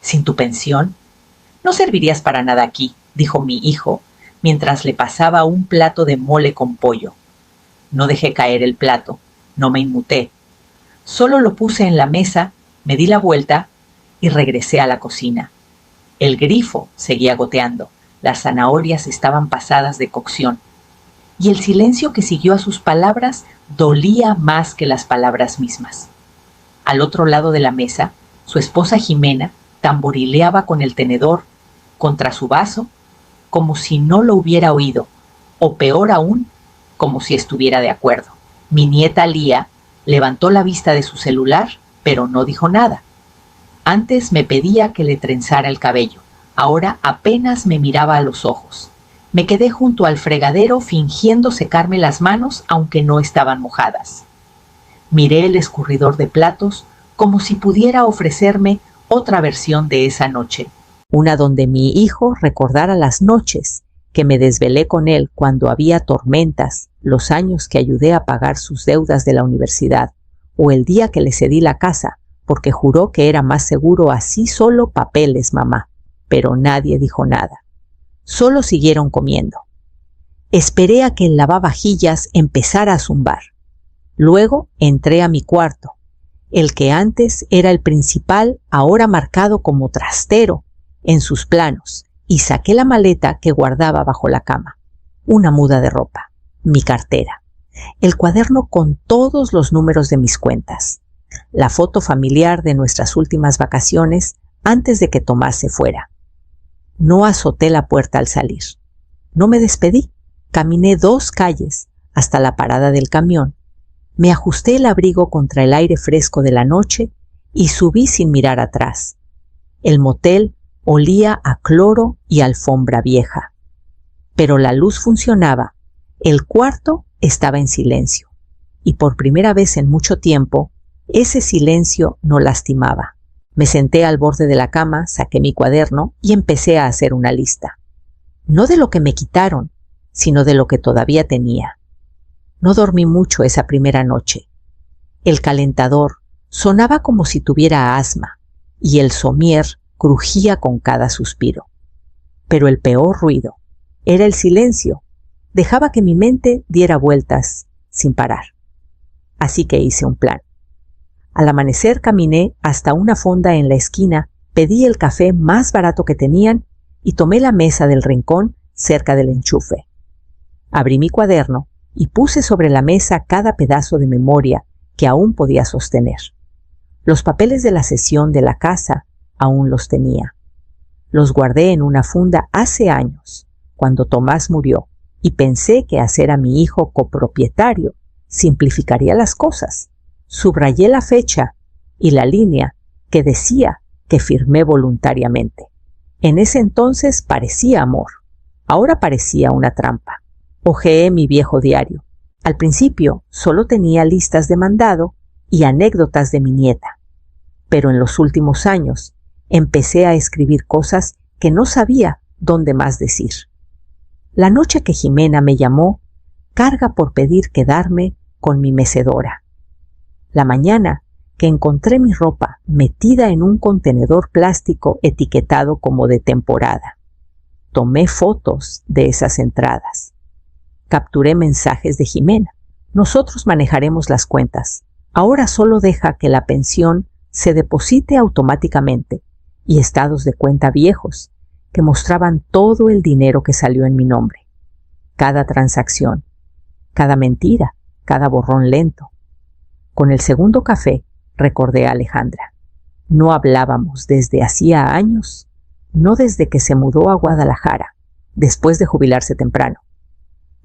¿Sin tu pensión? No servirías para nada aquí, dijo mi hijo, mientras le pasaba un plato de mole con pollo. No dejé caer el plato, no me inmuté. Solo lo puse en la mesa, me di la vuelta y regresé a la cocina. El grifo seguía goteando, las zanahorias estaban pasadas de cocción, y el silencio que siguió a sus palabras dolía más que las palabras mismas. Al otro lado de la mesa, su esposa Jimena tamborileaba con el tenedor contra su vaso como si no lo hubiera oído, o peor aún, como si estuviera de acuerdo. Mi nieta Lía levantó la vista de su celular, pero no dijo nada. Antes me pedía que le trenzara el cabello, ahora apenas me miraba a los ojos. Me quedé junto al fregadero fingiendo secarme las manos aunque no estaban mojadas. Miré el escurridor de platos como si pudiera ofrecerme otra versión de esa noche. Una donde mi hijo recordara las noches que me desvelé con él cuando había tormentas, los años que ayudé a pagar sus deudas de la universidad, o el día que le cedí la casa, porque juró que era más seguro así solo papeles, mamá. Pero nadie dijo nada. Solo siguieron comiendo. Esperé a que el lavavajillas empezara a zumbar. Luego entré a mi cuarto, el que antes era el principal, ahora marcado como trastero en sus planos, y saqué la maleta que guardaba bajo la cama, una muda de ropa, mi cartera, el cuaderno con todos los números de mis cuentas, la foto familiar de nuestras últimas vacaciones antes de que Tomás se fuera. No azoté la puerta al salir. No me despedí. Caminé 2 calles hasta la parada del camión. Me ajusté el abrigo contra el aire fresco de la noche y subí sin mirar atrás. El motel olía a cloro y alfombra vieja. Pero la luz funcionaba. El cuarto estaba en silencio. Y por primera vez en mucho tiempo, ese silencio no lastimaba. Me senté al borde de la cama, saqué mi cuaderno y empecé a hacer una lista. No de lo que me quitaron, sino de lo que todavía tenía. No dormí mucho esa primera noche. El calentador sonaba como si tuviera asma y el somier crujía con cada suspiro. Pero el peor ruido era el silencio. Dejaba que mi mente diera vueltas sin parar. Así que hice un plan. Al amanecer caminé hasta una fonda en la esquina, pedí el café más barato que tenían y tomé la mesa del rincón cerca del enchufe. Abrí mi cuaderno y puse sobre la mesa cada pedazo de memoria que aún podía sostener. Los papeles de la cesión de la casa aún los tenía. Los guardé en una funda hace años, cuando Tomás murió, y pensé que hacer a mi hijo copropietario simplificaría las cosas. Subrayé la fecha y la línea que decía que firmé voluntariamente. En ese entonces parecía amor, ahora parecía una trampa. Hojeé mi viejo diario. Al principio solo tenía listas de mandado y anécdotas de mi nieta, pero en los últimos años empecé a escribir cosas que no sabía dónde más decir. La noche que Jimena me llamó, carga por pedir quedarme con mi mecedora. La mañana que encontré mi ropa metida en un contenedor plástico etiquetado como de temporada. Tomé fotos de esas entradas. Capturé mensajes de Jimena. Nosotros manejaremos las cuentas. Ahora solo deja que la pensión se deposite automáticamente y estados de cuenta viejos que mostraban todo el dinero que salió en mi nombre. Cada transacción, cada mentira, cada borrón lento. Con el segundo café recordé a Alejandra. No hablábamos desde hacía años, no desde que se mudó a Guadalajara, después de jubilarse temprano.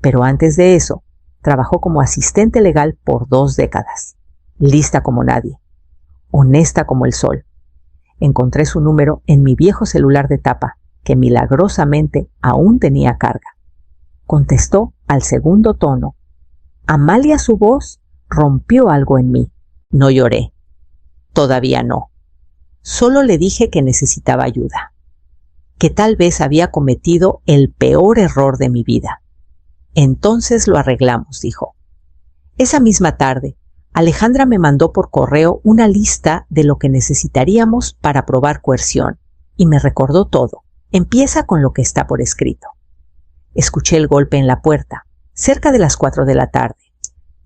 Pero antes de eso, trabajó como asistente legal por 2 décadas. Lista como nadie, honesta como el sol. Encontré su número en mi viejo celular de tapa, que milagrosamente aún tenía carga. Contestó al segundo tono. Amalia, su voz, rompió algo en mí. No lloré. Todavía no. Solo le dije que necesitaba ayuda. Que tal vez había cometido el peor error de mi vida. Entonces lo arreglamos, dijo. Esa misma tarde, Alejandra me mandó por correo una lista de lo que necesitaríamos para probar coerción y me recordó todo. Empieza con lo que está por escrito. Escuché el golpe en la puerta, cerca de las 4 de la tarde.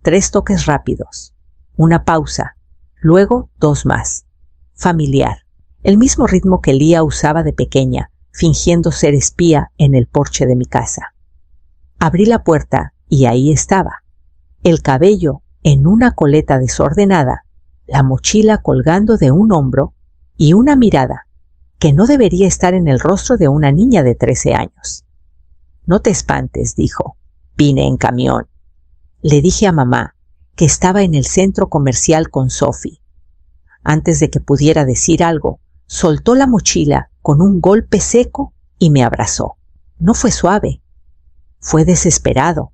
3 toques rápidos, una pausa, luego 2 más. Familiar, el mismo ritmo que Lía usaba de pequeña, fingiendo ser espía en el porche de mi casa. Abrí la puerta y ahí estaba, el cabello en una coleta desordenada, la mochila colgando de un hombro y una mirada que no debería estar en el rostro de una niña de 13 años. No te espantes, dijo. Vine en camión. Le dije a mamá que estaba en el centro comercial con Sophie. Antes de que pudiera decir algo, soltó la mochila con un golpe seco y me abrazó. No fue suave, fue desesperado,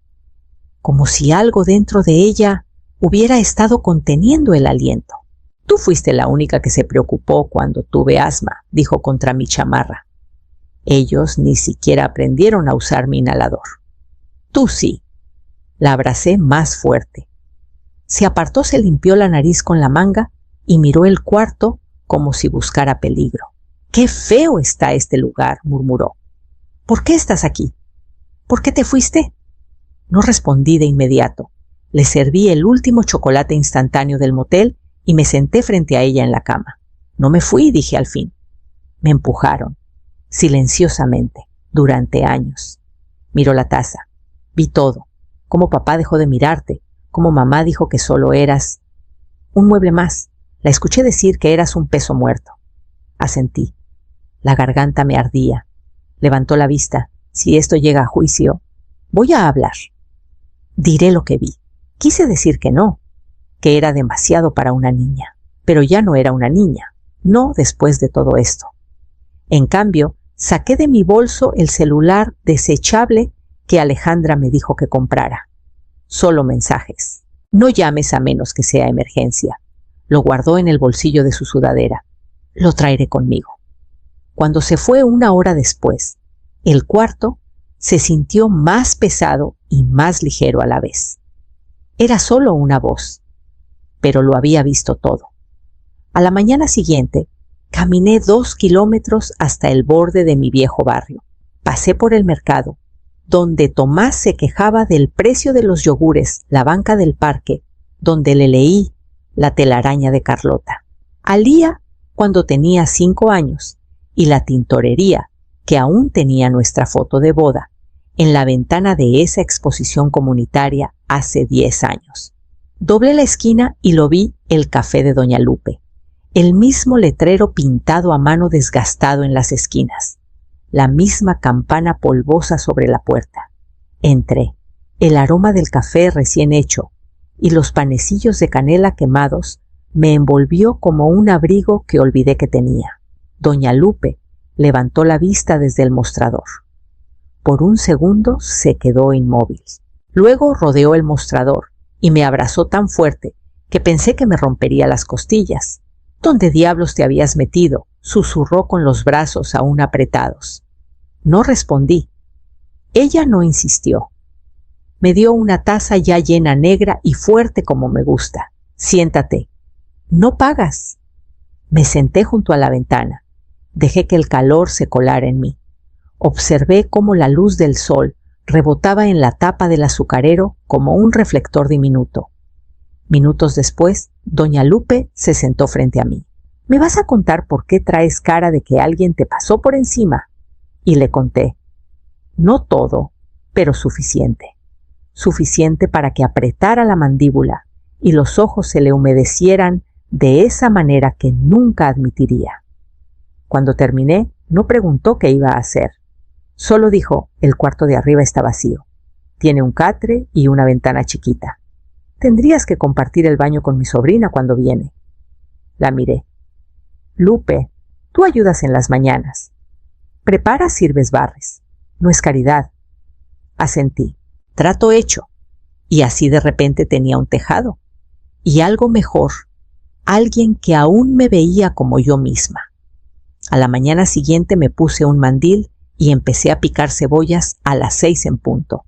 como si algo dentro de ella hubiera estado conteniendo el aliento. Tú fuiste la única que se preocupó cuando tuve asma, dijo contra mi chamarra. Ellos ni siquiera aprendieron a usar mi inhalador. Tú sí. La abracé más fuerte. Se apartó, se limpió la nariz con la manga y miró el cuarto como si buscara peligro. ¡Qué feo está este lugar!, murmuró. ¿Por qué estás aquí? ¿Por qué te fuiste? No respondí de inmediato. Le serví el último chocolate instantáneo del motel y me senté frente a ella en la cama. No me fui, dije al fin. Me empujaron, silenciosamente, durante años. Miró la taza. Vi todo. Cómo papá dejó de mirarte, cómo mamá dijo que solo eras un mueble más. La escuché decir que eras un peso muerto. Asentí. La garganta me ardía. Levantó la vista. Si esto llega a juicio, voy a hablar. Diré lo que vi. Quise decir que no, que era demasiado para una niña, pero ya no era una niña, no después de todo esto. En cambio, saqué de mi bolso el celular desechable que Alejandra me dijo que comprara. Solo mensajes. No llames a menos que sea emergencia. Lo guardó en el bolsillo de su sudadera. Lo traeré conmigo. Cuando se fue 1 hora después, el cuarto se sintió más pesado y más ligero a la vez. Era solo una voz, pero lo había visto todo. A la mañana siguiente, caminé 2 kilómetros hasta el borde de mi viejo barrio. Pasé por el mercado, donde Tomás se quejaba del precio de los yogures, la banca del parque, donde le leí La telaraña de Carlota. A Lía cuando tenía 5 años, y la tintorería, que aún tenía nuestra foto de boda, en la ventana de esa exposición comunitaria hace 10 años. Doblé la esquina y lo vi el café de Doña Lupe, el mismo letrero pintado a mano desgastado en las esquinas, la misma campana polvosa sobre la puerta. Entré, el aroma del café recién hecho y los panecillos de canela quemados me envolvió como un abrigo que olvidé que tenía. Doña Lupe levantó la vista desde el mostrador. Por un segundo se quedó inmóvil. Luego rodeó el mostrador y me abrazó tan fuerte que pensé que me rompería las costillas. ¿Dónde diablos te habías metido?, susurró con los brazos aún apretados. No respondí. Ella no insistió. Me dio una taza ya llena, negra y fuerte como me gusta. Siéntate. No pagas. Me senté junto a la ventana. Dejé que el calor se colara en mí. Observé cómo la luz del sol rebotaba en la tapa del azucarero como un reflector diminuto. Minutos después, Doña Lupe se sentó frente a mí. ¿Me vas a contar por qué traes cara de que alguien te pasó por encima? Y le conté. No todo, pero suficiente. Suficiente para que apretara la mandíbula y los ojos se le humedecieran de esa manera que nunca admitiría. Cuando terminé, no preguntó qué iba a hacer. Solo dijo, el cuarto de arriba está vacío. Tiene un catre y una ventana chiquita. Tendrías que compartir el baño con mi sobrina cuando viene. La miré. Lupe, tú ayudas en las mañanas. Preparas, sirves, barres. No es caridad. Asentí. Trato hecho. Y así de repente tenía un tejado. Y algo mejor. Alguien que aún me veía como yo misma. A la mañana siguiente me puse un mandil y empecé a picar cebollas a las 6 en punto.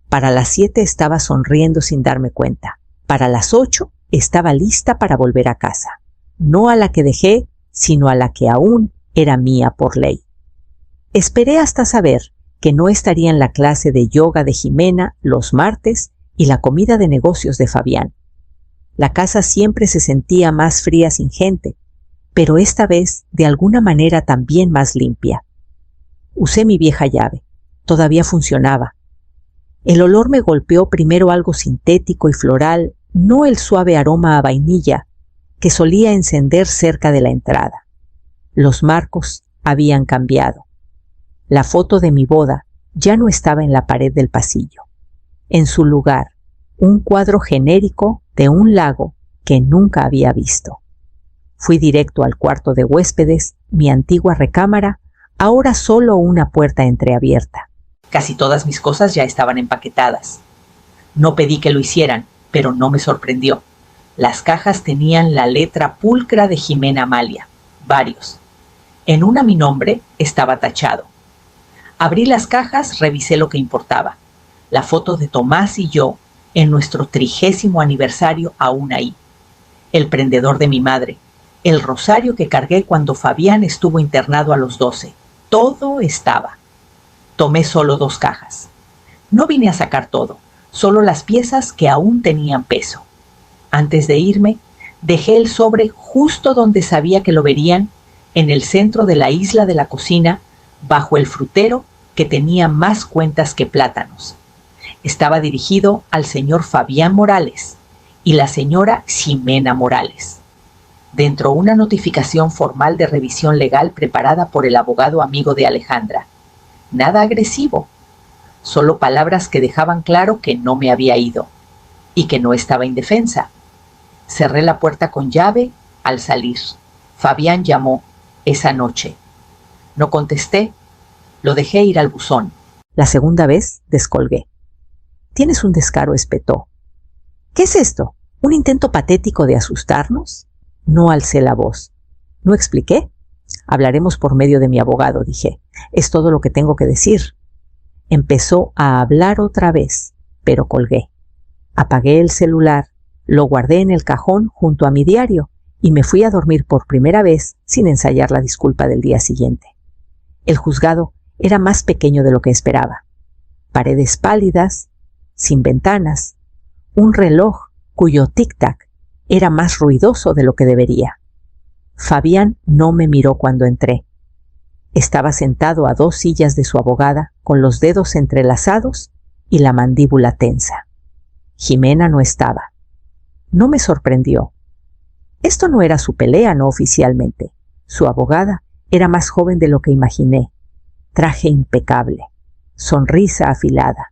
Para las 7 estaba sonriendo sin darme cuenta. Para las 8 estaba lista para volver a casa. No a la que dejé, sino a la que aún era mía por ley. Esperé hasta saber que no estaría en la clase de yoga de Jimena los martes y la comida de negocios de Fabián. La casa siempre se sentía más fría sin gente, pero esta vez de alguna manera también más limpia. Usé mi vieja llave. Todavía funcionaba. El olor me golpeó primero algo sintético y floral, no el suave aroma a vainilla que solía encender cerca de la entrada. Los marcos habían cambiado. La foto de mi boda ya no estaba en la pared del pasillo. En su lugar, un cuadro genérico de un lago que nunca había visto. Fui directo al cuarto de huéspedes, mi antigua recámara, ahora solo una puerta entreabierta. Casi todas mis cosas ya estaban empaquetadas. No pedí que lo hicieran, pero no me sorprendió. Las cajas tenían la letra pulcra de Jimena Amalia, varios. En una mi nombre estaba tachado. Abrí las cajas, revisé lo que importaba. La foto de Tomás y yo en nuestro 30º aniversario aún ahí. El prendedor de mi madre. El rosario que cargué cuando Fabián estuvo internado a los 12. Todo estaba. Tomé solo 2 cajas. No vine a sacar todo, solo las piezas que aún tenían peso. Antes de irme, dejé el sobre justo donde sabía que lo verían, en el centro de la isla de la cocina, bajo el frutero que tenía más cuentas que plátanos. Estaba dirigido al señor Fabián Morales y la señora Jimena Morales. Dentro una notificación formal de revisión legal preparada por el abogado amigo de Alejandra. Nada agresivo, solo palabras que dejaban claro que no me había ido y que no estaba indefensa. Cerré la puerta con llave al salir. Fabián llamó esa noche. No contesté, lo dejé ir al buzón. La segunda vez descolgué. «Tienes un descaro», espetó. «¿Qué es esto? ¿Un intento patético de asustarnos?» No alcé la voz. ¿No expliqué? «Hablaremos por medio de mi abogado», dije. «Es todo lo que tengo que decir». Empezó a hablar otra vez, pero colgué. Apagué el celular, lo guardé en el cajón junto a mi diario y me fui a dormir por primera vez sin ensayar la disculpa del día siguiente. El juzgado era más pequeño de lo que esperaba. Paredes pálidas, sin ventanas, un reloj cuyo tic-tac era más ruidoso de lo que debería. Fabián no me miró cuando entré. Estaba sentado a 2 sillas de su abogada, con los dedos entrelazados y la mandíbula tensa. Jimena no estaba. No me sorprendió. Esto no era su pelea no oficialmente. Su abogada era más joven de lo que imaginé. Traje impecable, sonrisa afilada.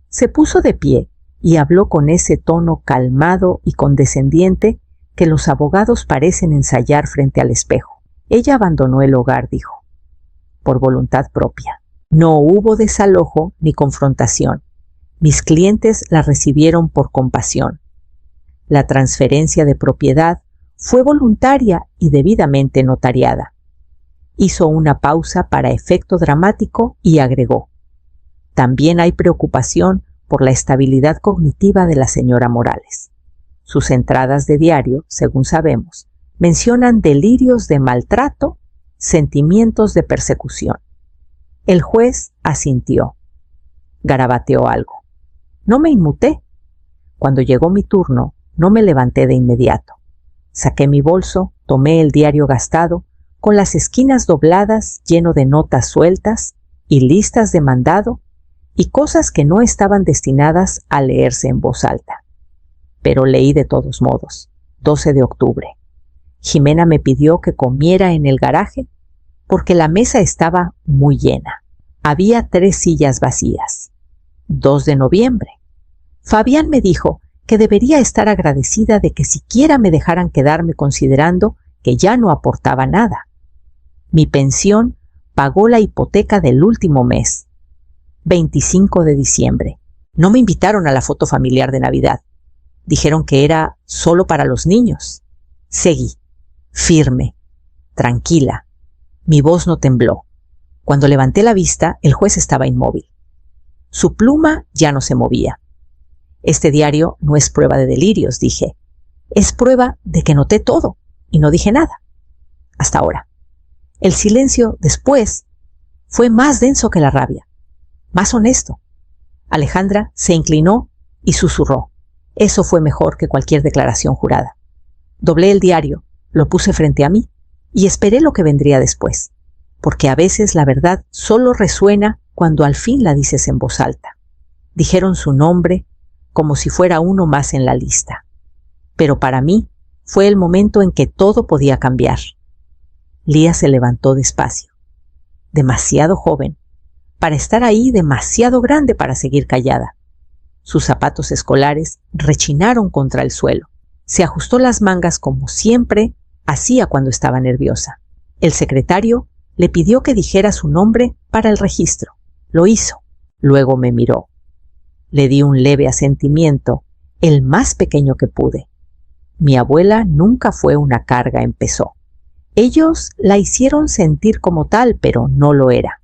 Se puso de pie y habló con ese tono calmado y condescendiente que los abogados parecen ensayar frente al espejo. Ella abandonó el hogar, dijo, por voluntad propia. No hubo desalojo ni confrontación. Mis clientes la recibieron por compasión. La transferencia de propiedad fue voluntaria y debidamente notariada. Hizo una pausa para efecto dramático y agregó: también hay preocupación por la estabilidad cognitiva de la señora Morales. Sus entradas de diario, según sabemos, mencionan delirios de maltrato, sentimientos de persecución. El juez asintió. Garabateó algo. No me inmuté. Cuando llegó mi turno, no me levanté de inmediato. Saqué mi bolso, tomé el diario gastado, con las esquinas dobladas, lleno de notas sueltas y listas de mandado, y cosas que no estaban destinadas a leerse en voz alta. Pero leí de todos modos. 12 de octubre. Jimena me pidió que comiera en el garaje porque la mesa estaba muy llena. Había 3 sillas vacías. 2 de noviembre. Fabián me dijo que debería estar agradecida de que siquiera me dejaran quedarme, considerando que ya no aportaba nada. Mi pensión pagó la hipoteca del último mes. 25 de diciembre. No me invitaron a la foto familiar de Navidad. Dijeron que era solo para los niños. Seguí, firme, tranquila. Mi voz no tembló. Cuando levanté la vista, el juez estaba inmóvil. Su pluma ya no se movía. Este diario no es prueba de delirios, dije. Es prueba de que noté todo y no dije nada. Hasta ahora. El silencio después fue más denso que la rabia, más honesto. Alejandra se inclinó y susurró. Eso fue mejor que cualquier declaración jurada. Doblé el diario, lo puse frente a mí y esperé lo que vendría después, porque a veces la verdad solo resuena cuando al fin la dices en voz alta. Dijeron su nombre como si fuera uno más en la lista. Pero para mí fue el momento en que todo podía cambiar. Lía se levantó despacio, demasiado joven, para estar ahí, demasiado grande para seguir callada. Sus zapatos escolares rechinaron contra el suelo. Se ajustó las mangas como siempre hacía cuando estaba nerviosa. El secretario le pidió que dijera su nombre para el registro. Lo hizo. Luego me miró. Le di un leve asentimiento, el más pequeño que pude. Mi abuela nunca fue una carga, empezó. Ellos la hicieron sentir como tal, pero no lo era.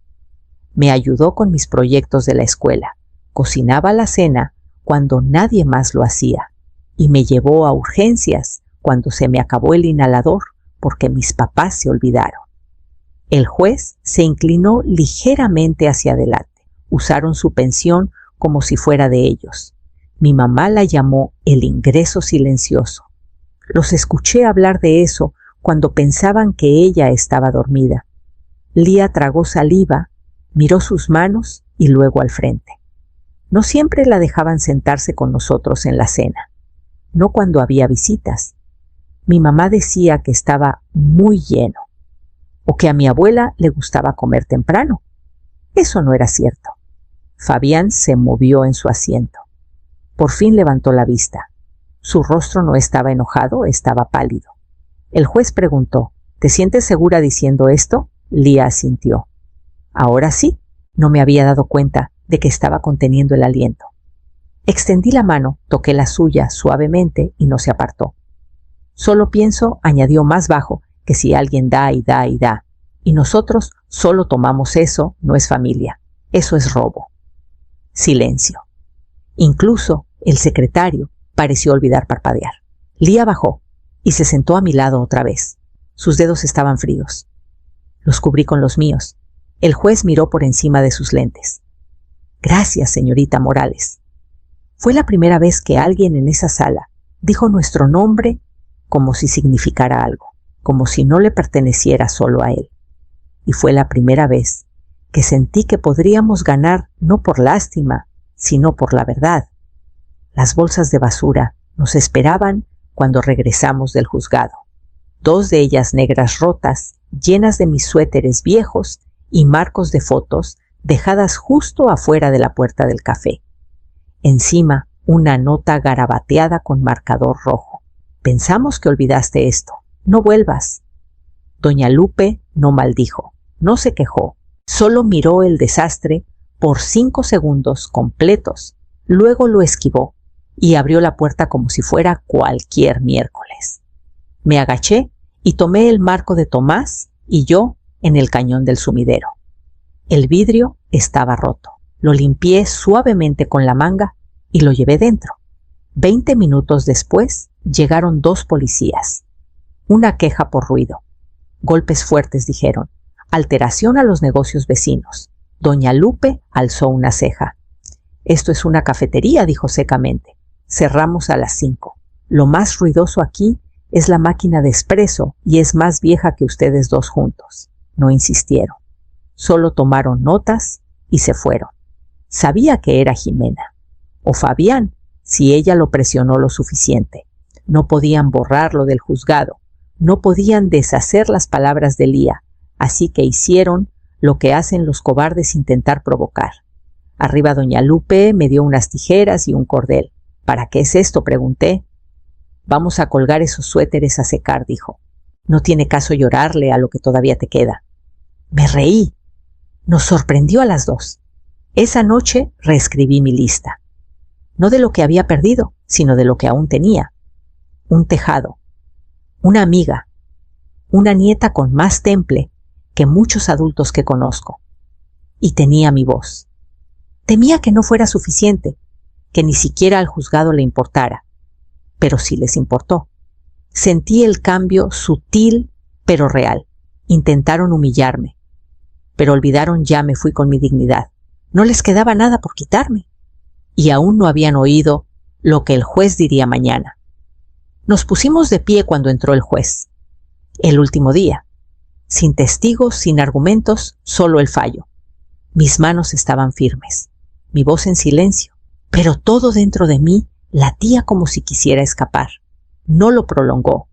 Me ayudó con mis proyectos de la escuela. Cocinaba la cena cuando nadie más lo hacía. Y me llevó a urgencias cuando se me acabó el inhalador porque mis papás se olvidaron. El juez se inclinó ligeramente hacia adelante. Usaron su pensión como si fuera de ellos. Mi mamá la llamó el ingreso silencioso. Los escuché hablar de eso cuando pensaban que ella estaba dormida. Lía tragó saliva, miró sus manos y luego al frente. No siempre la dejaban sentarse con nosotros en la cena, no cuando había visitas. Mi mamá decía que estaba muy lleno, o que a mi abuela le gustaba comer temprano. Eso no era cierto. Fabián se movió en su asiento. Por fin levantó la vista. Su rostro no estaba enojado, estaba pálido. El juez preguntó, ¿te sientes segura diciendo esto? Lía asintió. Ahora sí, no me había dado cuenta de que estaba conteniendo el aliento. Extendí la mano, toqué la suya suavemente y no se apartó. Solo pienso, añadió más bajo, que si alguien da y da y da, y nosotros solo tomamos eso, no es familia. Eso es robo. Silencio. Incluso el secretario pareció olvidar parpadear. Lía bajó y se sentó a mi lado otra vez. Sus dedos estaban fríos. Los cubrí con los míos. El juez miró por encima de sus lentes. Gracias, señorita Morales. Fue la primera vez que alguien en esa sala dijo nuestro nombre como si significara algo, como si no le perteneciera solo a él. Y fue la primera vez que sentí que podríamos ganar no por lástima, sino por la verdad. Las bolsas de basura nos esperaban cuando regresamos del juzgado. 2 de ellas negras rotas, llenas de mis suéteres viejos y marcos de fotos dejadas justo afuera de la puerta del café. Encima, una nota garabateada con marcador rojo. Pensamos que olvidaste esto. No vuelvas. Doña Lupe no maldijo, no se quejó. Solo miró el desastre por 5 segundos completos. Luego lo esquivó y abrió la puerta como si fuera cualquier miércoles. Me agaché y tomé el marco de Tomás y yo en el cañón del sumidero. El vidrio estaba roto. Lo limpié suavemente con la manga y lo llevé dentro. 20 minutos después llegaron 2 policías. Una queja por ruido. Golpes fuertes, dijeron. Alteración a los negocios vecinos. Doña Lupe alzó una ceja. Esto es una cafetería, dijo secamente. Cerramos a las 5. Lo más ruidoso aquí es la máquina de espresso y es más vieja que ustedes 2 juntos. No insistieron. Solo tomaron notas y se fueron. Sabía que era Jimena. O Fabián, si ella lo presionó lo suficiente. No podían borrarlo del juzgado. No podían deshacer las palabras de Lía. Así que hicieron lo que hacen los cobardes, intentar provocar. Arriba doña Lupe me dio unas tijeras y un cordel. ¿Para qué es esto?, pregunté. Vamos a colgar esos suéteres a secar, dijo. No tiene caso llorarle a lo que todavía te queda. Me reí. Nos sorprendió a las 2. Esa noche reescribí mi lista. No de lo que había perdido, sino de lo que aún tenía. Un tejado, una amiga, una nieta con más temple que muchos adultos que conozco. Y tenía mi voz. Temía que no fuera suficiente, que ni siquiera al juzgado le importara. Pero sí les importó. Sentí el cambio sutil pero real. Intentaron humillarme, pero olvidaron ya me fui con mi dignidad. No les quedaba nada por quitarme, y aún no habían oído lo que el juez diría mañana. Nos pusimos de pie cuando entró el juez. El último día. Sin testigos, sin argumentos, solo el fallo. Mis manos estaban firmes, mi voz en silencio, pero todo dentro de mí latía como si quisiera escapar. No lo prolongó.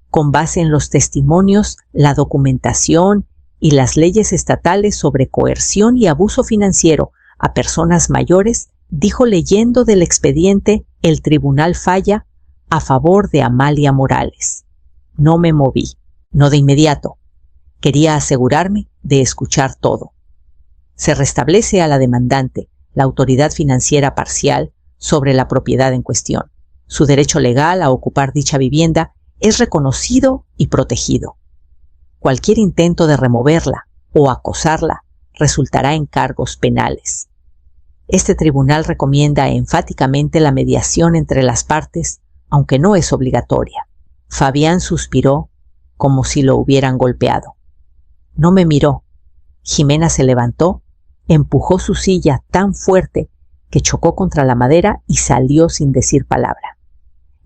Con base en los testimonios, la documentación y las leyes estatales sobre coerción y abuso financiero a personas mayores, dijo leyendo del expediente el tribunal falla a favor de Amalia Morales. No me moví, no de inmediato. Quería asegurarme de escuchar todo. Se restablece a la demandante la autoridad financiera parcial sobre la propiedad en cuestión. Su derecho legal a ocupar dicha vivienda es reconocido y protegido. Cualquier intento de removerla o acosarla resultará en cargos penales. Este tribunal recomienda enfáticamente la mediación entre las partes, aunque no es obligatoria. Fabián suspiró como si lo hubieran golpeado. No me miró. Jimena se levantó, empujó su silla tan fuerte que chocó contra la madera y salió sin decir palabra.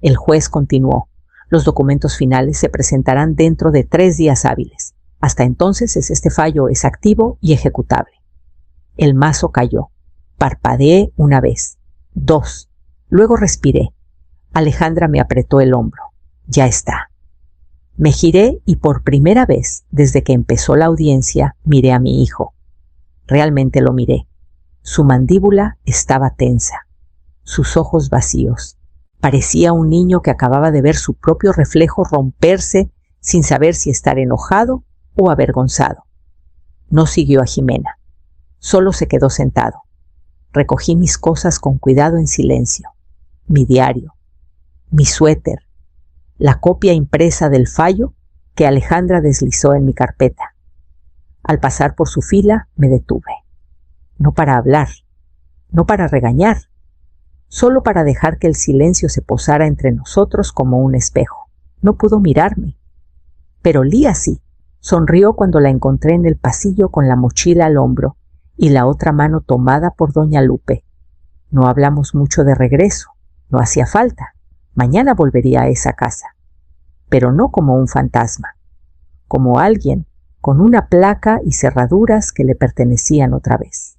El juez continuó. Los documentos finales se presentarán dentro de 3 días hábiles. Hasta entonces este fallo es activo y ejecutable. El mazo cayó. Parpadeé una vez, 2. Luego respiré. Alejandra me apretó el hombro. Ya está. Me giré y por primera vez desde que empezó la audiencia miré a mi hijo. Realmente lo miré. Su mandíbula estaba tensa, sus ojos vacíos. Parecía un niño que acababa de ver su propio reflejo romperse sin saber si estar enojado o avergonzado. No siguió a Jimena. Solo se quedó sentado. Recogí mis cosas con cuidado en silencio. Mi diario, mi suéter, la copia impresa del fallo que Alejandra deslizó en mi carpeta. Al pasar por su fila me detuve. No para hablar, no para regañar, solo para dejar que el silencio se posara entre nosotros como un espejo. No pudo mirarme, pero Lía sí. Sonrió cuando la encontré en el pasillo con la mochila al hombro y la otra mano tomada por doña Lupe. No hablamos mucho de regreso, no hacía falta. Mañana volvería a esa casa, pero no como un fantasma, como alguien con una placa y cerraduras que le pertenecían otra vez.